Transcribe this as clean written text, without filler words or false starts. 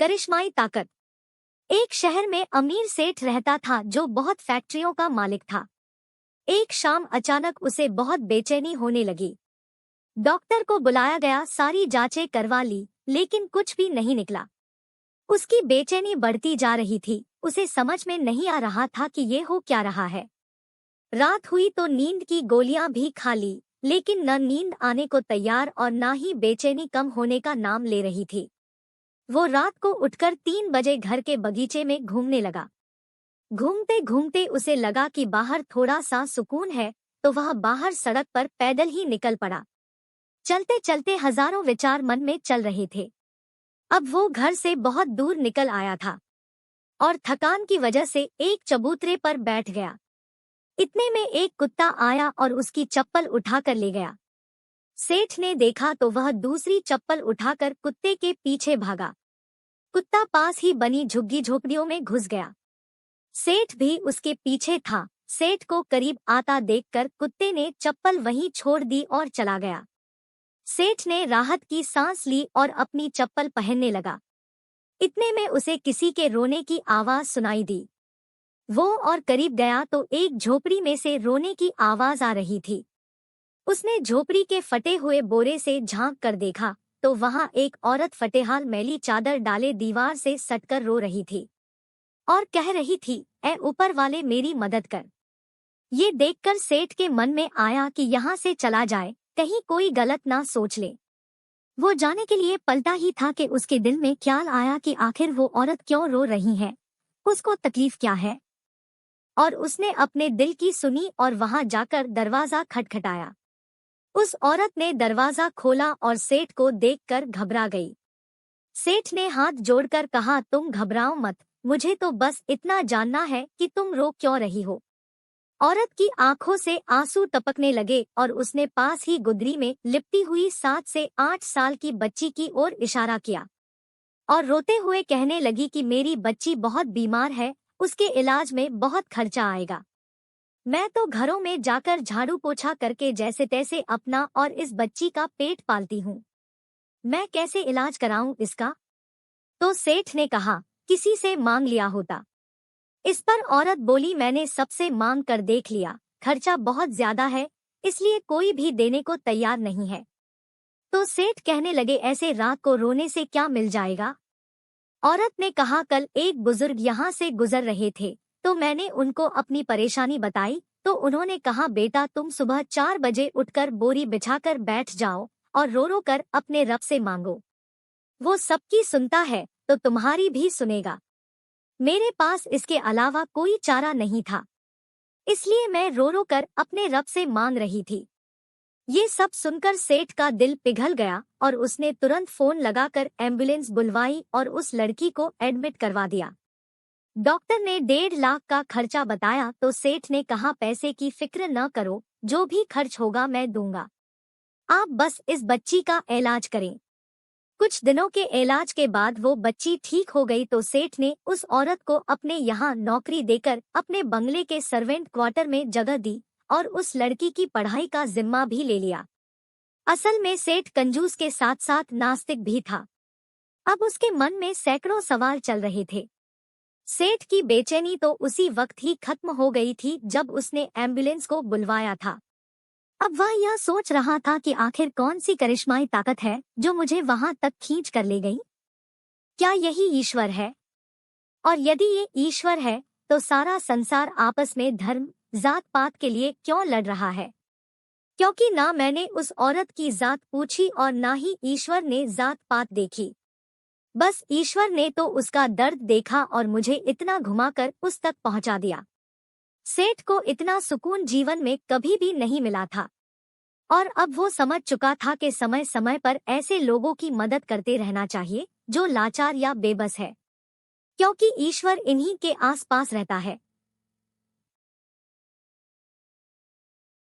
करिश्माई ताकत। एक शहर में अमीर सेठ रहता था जो बहुत फैक्ट्रियों का मालिक था। एक शाम अचानक उसे बहुत बेचैनी होने लगी। डॉक्टर को बुलाया गया, सारी जांचें करवा ली, लेकिन कुछ भी नहीं निकला। उसकी बेचैनी बढ़ती जा रही थी। उसे समझ में नहीं आ रहा था कि ये हो क्या रहा है। रात हुई तो नींद की गोलियां भी खा ली, लेकिन न नींद आने को तैयार और न ही बेचैनी कम होने का नाम ले रही थी। वो रात को उठकर 3 बजे घर के बगीचे में घूमने लगा। घूमते घूमते उसे लगा कि बाहर थोड़ा सा सुकून है, तो वह बाहर सड़क पर पैदल ही निकल पड़ा। चलते चलते हजारों विचार मन में चल रहे थे। अब वो घर से बहुत दूर निकल आया था और थकान की वजह से एक चबूतरे पर बैठ गया। इतने में एक कुत्ता आया और उसकी चप्पल उठाकर ले गया। सेठ ने देखा तो वह दूसरी चप्पल उठाकर कुत्ते के पीछे भागा। कुत्ता पास ही बनी झुग्गी झोपड़ियों में घुस गया। सेठ भी उसके पीछे था। सेठ को करीब आता देखकर कुत्ते ने चप्पल वहीं छोड़ दी और चला गया। सेठ ने राहत की सांस ली और अपनी चप्पल पहनने लगा। इतने में उसे किसी के रोने की आवाज सुनाई दी। वो और करीब गया तो एक झोपड़ी में से रोने की आवाज आ रही थी। उसने झोपड़ी के फटे हुए बोरे से झांक कर देखा तो वहां एक औरत फटेहाल मैली चादर डाले दीवार से सटकर रो रही थी और कह रही थी, ऐ ऊपर वाले मेरी मदद कर। ये देखकर सेठ के मन में आया कि यहाँ से चला जाए, कहीं कोई गलत ना सोच ले। वो जाने के लिए पलटा ही था कि उसके दिल में ख्याल आया कि आखिर वो औरत क्यों रो रही है, उसको तकलीफ क्या है। और उसने अपने दिल की सुनी और वहां जाकर दरवाजा खटखटाया। उस औरत ने दरवाजा खोला और सेठ को देखकर घबरा गई। सेठ ने हाथ जोड़कर कहा, तुम घबराओ मत, मुझे तो बस इतना जानना है कि तुम रो क्यों रही हो। औरत की आंखों से आंसू टपकने लगे और उसने पास ही गुदरी में लिपटी हुई 7 से 8 साल की बच्ची की ओर इशारा किया और रोते हुए कहने लगी कि मेरी बच्ची बहुत बीमार है, उसके इलाज में बहुत खर्चा आएगा। मैं तो घरों में जाकर झाड़ू पोछा करके जैसे तैसे अपना और इस बच्ची का पेट पालती हूँ। मैं कैसे इलाज कराऊं इसका? तो सेठ ने कहा, किसी से मांग लिया होता। इस पर औरत बोली, मैंने सबसे मांग कर देख लिया, खर्चा बहुत ज्यादा है, इसलिए कोई भी देने को तैयार नहीं है। तो सेठ कहने लगे, ऐसे रात को रोने से क्या मिल जाएगा? औरत ने कहा, कल एक बुजुर्ग यहाँ से गुजर रहे थे तो मैंने उनको अपनी परेशानी बताई तो उन्होंने कहा, बेटा तुम सुबह 4 बजे उठकर बोरी बिछाकर बैठ जाओ और रो रो कर अपने रब से मांगो। वो सबकी सुनता है तो तुम्हारी भी सुनेगा। मेरे पास इसके अलावा कोई चारा नहीं था, इसलिए मैं रो रो कर अपने रब से मांग रही थी। ये सब सुनकर सेठ का दिल पिघल गया और उसने तुरंत फोन लगाकर एम्बुलेंस बुलवाई और उस लड़की को एडमिट करवा दिया। डॉक्टर ने 1.5 लाख का खर्चा बताया तो सेठ ने कहा, पैसे की फिक्र न करो, जो भी खर्च होगा मैं दूंगा, आप बस इस बच्ची का इलाज करें। कुछ दिनों के इलाज के बाद वो बच्ची ठीक हो गई तो सेठ ने उस औरत को अपने यहाँ नौकरी देकर अपने बंगले के सर्वेंट क्वार्टर में जगह दी और उस लड़की की पढ़ाई का जिम्मा भी ले लिया। असल में सेठ कंजूस के साथ साथ नास्तिक भी था। अब उसके मन में सैकड़ों सवाल चल रहे थे। सेठ की बेचैनी तो उसी वक्त ही खत्म हो गई थी जब उसने एम्बुलेंस को बुलवाया था। अब वह यह सोच रहा था कि आखिर कौन सी करिश्माई ताकत है जो मुझे वहां तक खींच कर ले गई? क्या यही ईश्वर है? और यदि ये ईश्वर है तो सारा संसार आपस में धर्म जात पात के लिए क्यों लड़ रहा है? क्योंकि ना मैंने उस औरत की जात पूछी और ना ही ईश्वर ने जात पात देखी। बस ईश्वर ने तो उसका दर्द देखा और मुझे इतना घुमाकर उस तक पहुंचा दिया। सेठ को इतना सुकून जीवन में कभी भी नहीं मिला था और अब वो समझ चुका था कि समय समय पर ऐसे लोगों की मदद करते रहना चाहिए जो लाचार या बेबस है, क्योंकि ईश्वर इन्हीं के आसपास रहता है।